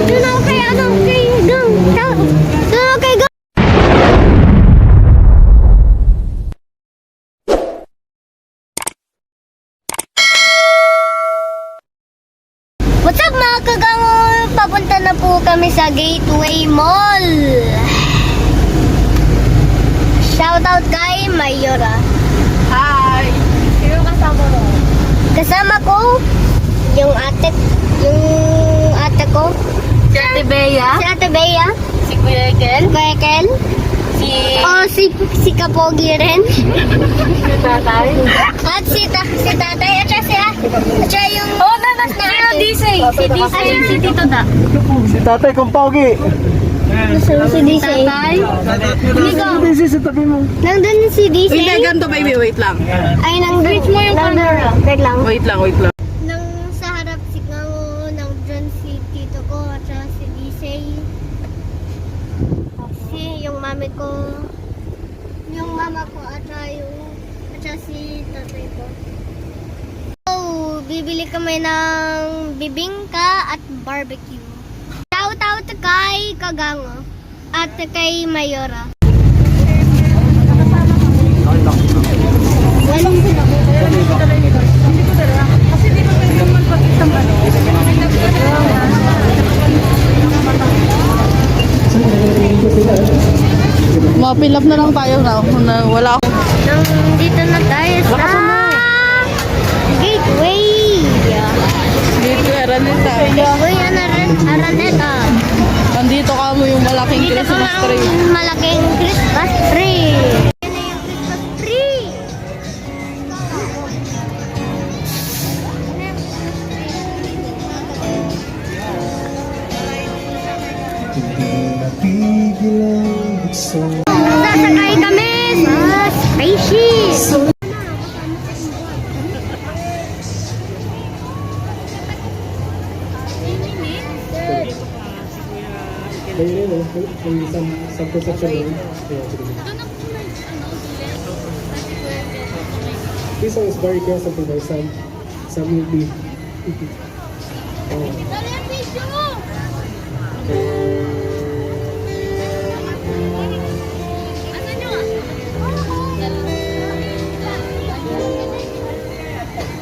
Doon ako kay ano, kay Gang. Doon ako kay Gang. What's up mga kagango? Papunta na po kami sa Gateway Mall. Shoutout kay Mayora. Hi! Sino kasama mo? Kasama ko yung ate ko. Si Ate Bea? Si Ate Bea. Si Kuya Kel? Kuya Kel. Si Kapogi rin. Si Tatay? At si tatay. At siya yung... Oh, nanas na ano, Disay. Si Disay, si Tito Da. Si tatay kong pogi. Si Disay. Tatay? Hindi ko. Busy sa tabi mo. Nandun si Disay. Hindi, ganito baby, wait lang. Ay, nandun. Reach mo yung camera. Wait lang. Wait lang. Nang sa harap si Kango, nandun si Tito ko at saka si Disay. Yung mami ko. Yung mama ko at saka si tatay ko. So, bibili kami ng bibingka at barbecue. Shout-out kay Kagango at kay Mayora. Walang sila. Kasi di ba pwede naman pag-isang ano? Mapil up na lang tayo na wala ako. Dito na tayo sa Gateway. Dito, Araneta. Gateway Araneta. Andito ka mo yung malaking Dito pa Christmas nga tree. ang malaking Christmas tree. Yan na yung Christmas tree. Sasakay kami sa spaceship. Some perception. This one is very clear, something like some will be.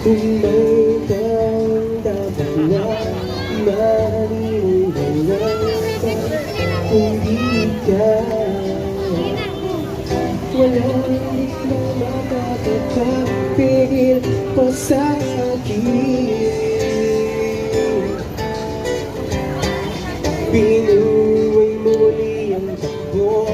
Kung may dapat kung di ka walang na makakapagpigil pa sa akin. Binuway muli ang takbo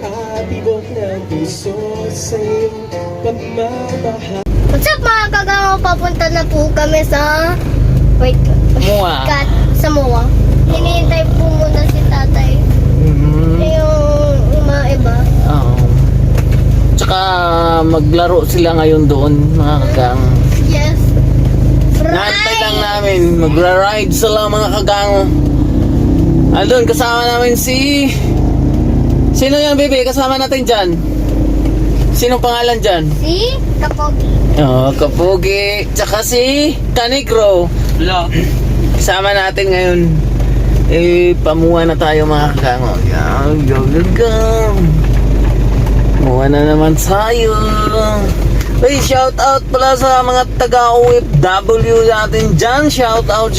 at ibok na puso sa iyong pagmamahal. What's up mga kagango? Papunta na po kami sa... Wait. Mua. Sa Mua. Hinihintay po muna si tatay. Yung mga iba. Oo. Tsaka maglaro sila ngayon doon, mga kagang. Yes. Naantay lang namin, magra-ride sila mga kagang. Andun, kasama namin si... Sino yan, baby? Kasama natin dyan? Sinong pangalan dyan? Si Kapogi. Oh, Kapugi. Tsaka si Kanigro. Hello. Kasama natin ngayon. Pamuha na tayo mga kagango. Yan, go. Muha na naman tayo. Hey, shout out pala sa mga taga-OFW natin dyan. Shout out.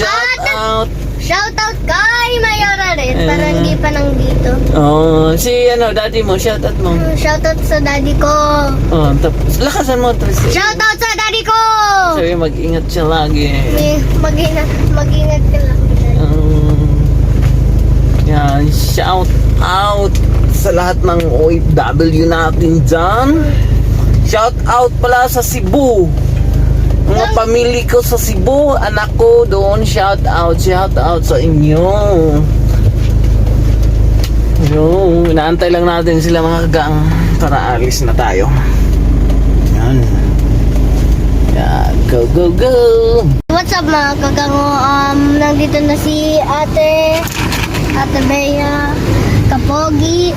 Shoutout kay Mayora rin. Parang hindi pa nang dito. Oh, si daddy mo, shout out mo. Shoutout sa daddy ko. Oh, tapos lakasan mo, Tristan. Shoutout sa daddy ko! Sabi, mag-ingat siya lagi. Mag-ingat ka lang. Yan, shout out sa lahat ng OFW natin dyan. Shout out pala sa Cebu. Mga pamilya ko sa Cebu, anak ko doon, shout out sa inyo. Yo, inaantay lang natin sila mga kagang para alis na tayo. Yan. Yeah, go. What's up mga kagango? Nandito na si Ate Bea, Kapogi,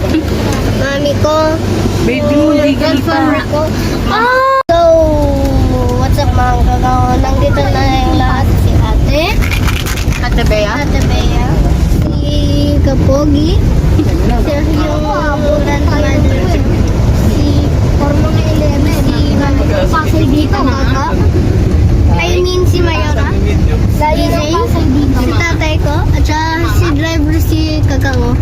mami ko, Baby, girlfriend ko. So, what's up mga kagango? Nandito na yung lahat si Ate, Ate Bea? Ate Bea, si Kapogi, si yung grandmother, si Formula 11, si Pasay dito, Kaka. I mean si Mayora, si Zay, si tatay ko, at saka si driver si Kakango.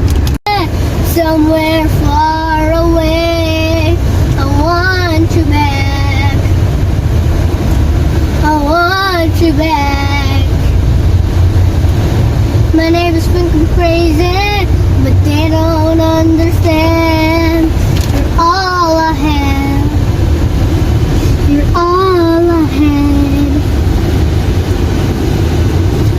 Somewhere far away, I want you back. I want you back. My neighbors think I'm crazy, but they don't understand. You're all I have. You're all I had.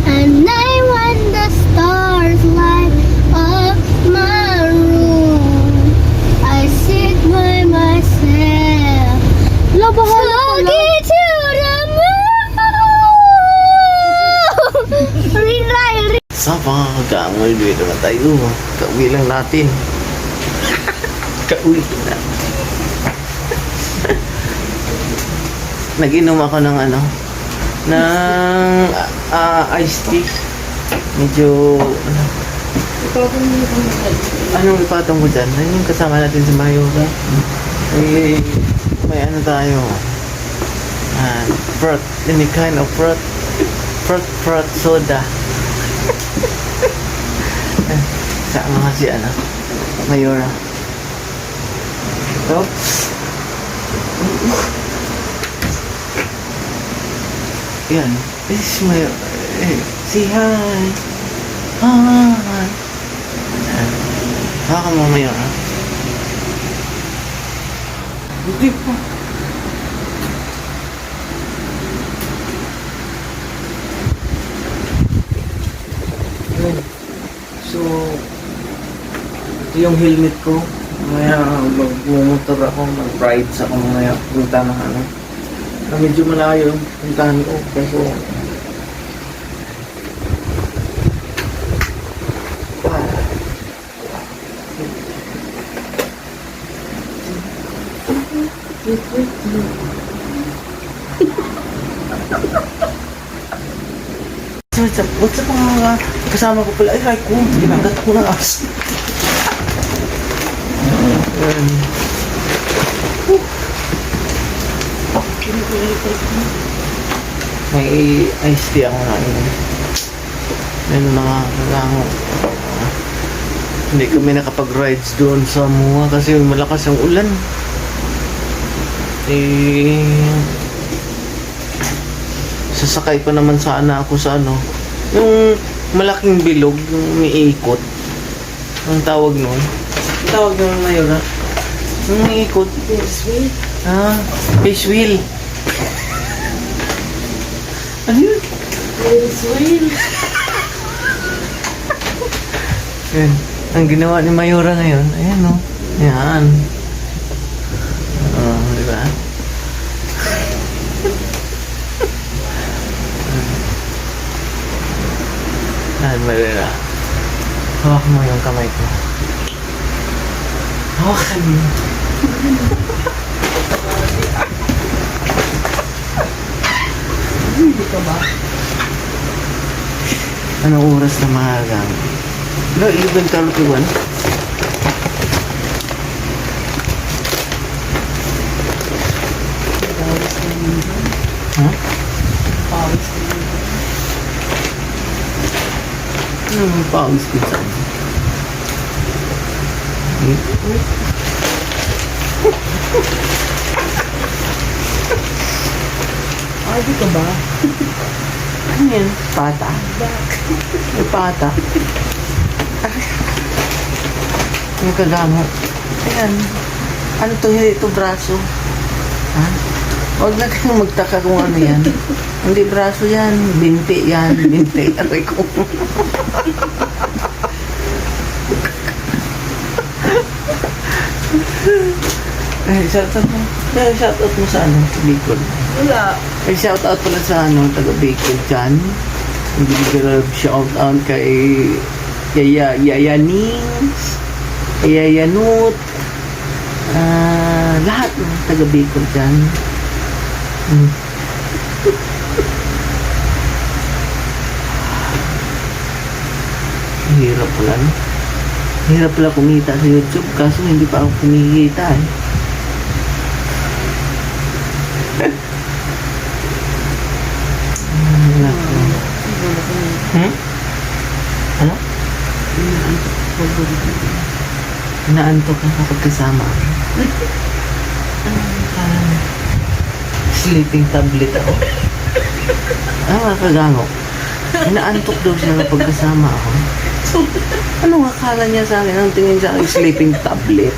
And night when the stars light up my room, I sit by myself. Talking to the moon. Relay. Sa mga kagamol, dito na tayo. Kauwi lang natin. Kauwi na. Nag-inom ako ng ano, ng iced tea. Medyo, anong ipatong mo dyan? Ano yung kasama natin sa Mayora? Eh, may ano tayo? Fruit. Any kind of fruit. Fruit soda. Sama kasi ano, Mayora. Oops. Yan. This is Mayora. Say hi. Hi. Baka mo Mayora. Hindi pa. So, ito yung helmet ko. Mamaya magmumotor ako, mag-rides ako mamaya. Punta ng ano. Medyo malayo yung puntahan ko. Kaso, what's up mga kasama ko pala? Ay, Raiko, ginagat ko ng ass. May iced tea ako na yun. Yan mga kalango. Hindi kami nakapag-rides doon sa Mua kasi malakas ang ulan. Sasakay pa naman sana ako sa ano, yung malaking bilog, yung umiikot. Ang tawag nun? Ang tawag nun ngayon, ha? Yung umiikot. Fish wheel? Fish wheel. Ano yun? Fish wheel. Yan. Ang ginawa ni Mayora ngayon, ayan o. Yan. Diba? Yan, Mayora. Hawak mo yung kamay ko. Hawakan mo. Hindi ka ba? Anong oras na mahagang? No, 11:31. Huh? Ano pawis ko saan? Adi ka ba? Ano yan? Pata? May pata? Yung kagamo. Ayan. Ano to? Hindi ito braso. Ha? Huwag na kayong magtaka kung ano yan. Hindi braso yan. Binti yan. Binti. Aray ko. Shoutout mo. Shoutout mo sa ano? Sa Bicol. Wala. Shoutout pala sa ano? Taga Bicol dyan. Hindi ka shoutout kay Yayanings, Yayanut, lahat ng taga Bicol dyan. hirap pala, no? Hirap pala kumita sa YouTube, kaso hindi pa ako kumikita, eh. Nako. Hmm? Ano? Inaantok ka kapag kasama ako. Parang sleeping tablet ako. Mga kagango. Inaantok daw siya kapag kasama ako. Anong akala niya sa akin? Ang tingin sa akin, sleeping tablet.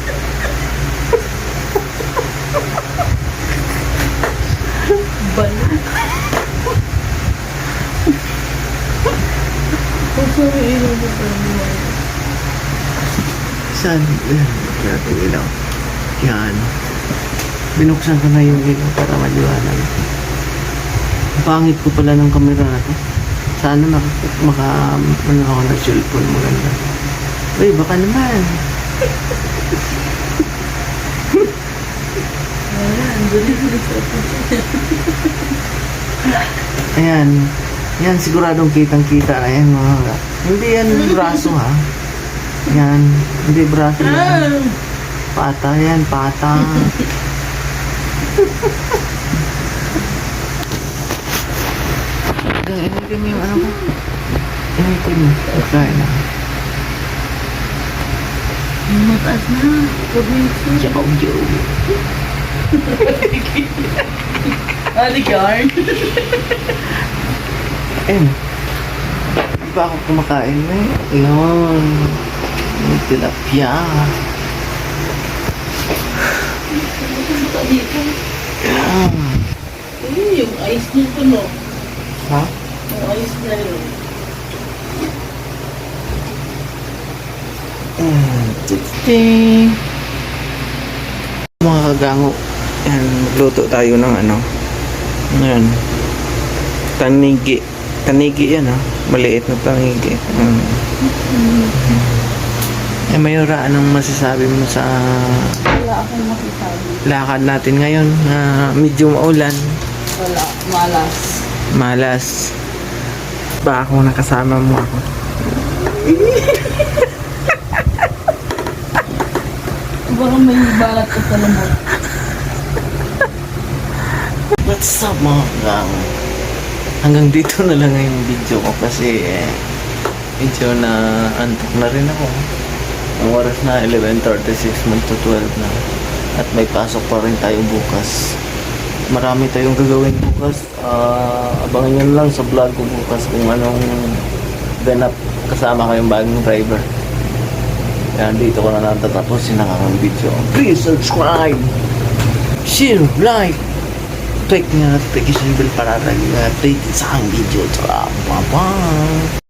Saan? Kaya ito ilaw. Yan. Binuksan ko na yung ilaw para maliwanag. Ang pangit ko pala ng kamera na to. Sana ano ako ng cellphone maganda. Uy, baka naman. Ayan. Yan, siguradong kitang-kita na yan mga. Hindi yan braso ha. Yan, hindi braso yan. Pata yan, pata. Initin mo yung ano ko. Initin mo. Pagkain na. Mataas na. Huwag mo yung Ciao, Joe. yarn. Ayun. Di ba ako kumakain na eh? Ayun. May tilapia. Buka dito. Yan. Yung ice nito, no? Ha? Yung ice na yun. Ting. Mga kagango. Yan, magluto tayo ng ano. Yan. Tanigi. Tanigi yan ha. Maliit na tanigi. Eh, Mayora, anong masasabi mo sa Wala akong makisabi. lakad natin ngayon na medyo maulan? Wala. Malas. Malas. Ba ako nakasama mo ako? Baka may balat ka sa lamot. What's up mga kagango? Hanggang dito na lang yung video ko kasi medyo na antok na rin ako. Ang oras na 11:36 to 12 na. At may pasok pa rin tayo bukas. Marami tayong gagawin bukas. Abangan nyo lang sa vlog ko bukas kung anong ganap kasama kayong bagong driver. Kaya dito ko na natatapusin ang aking video. Please subscribe, share, like, click nga notification bell para lagi updated sa aking video. Bye-bye!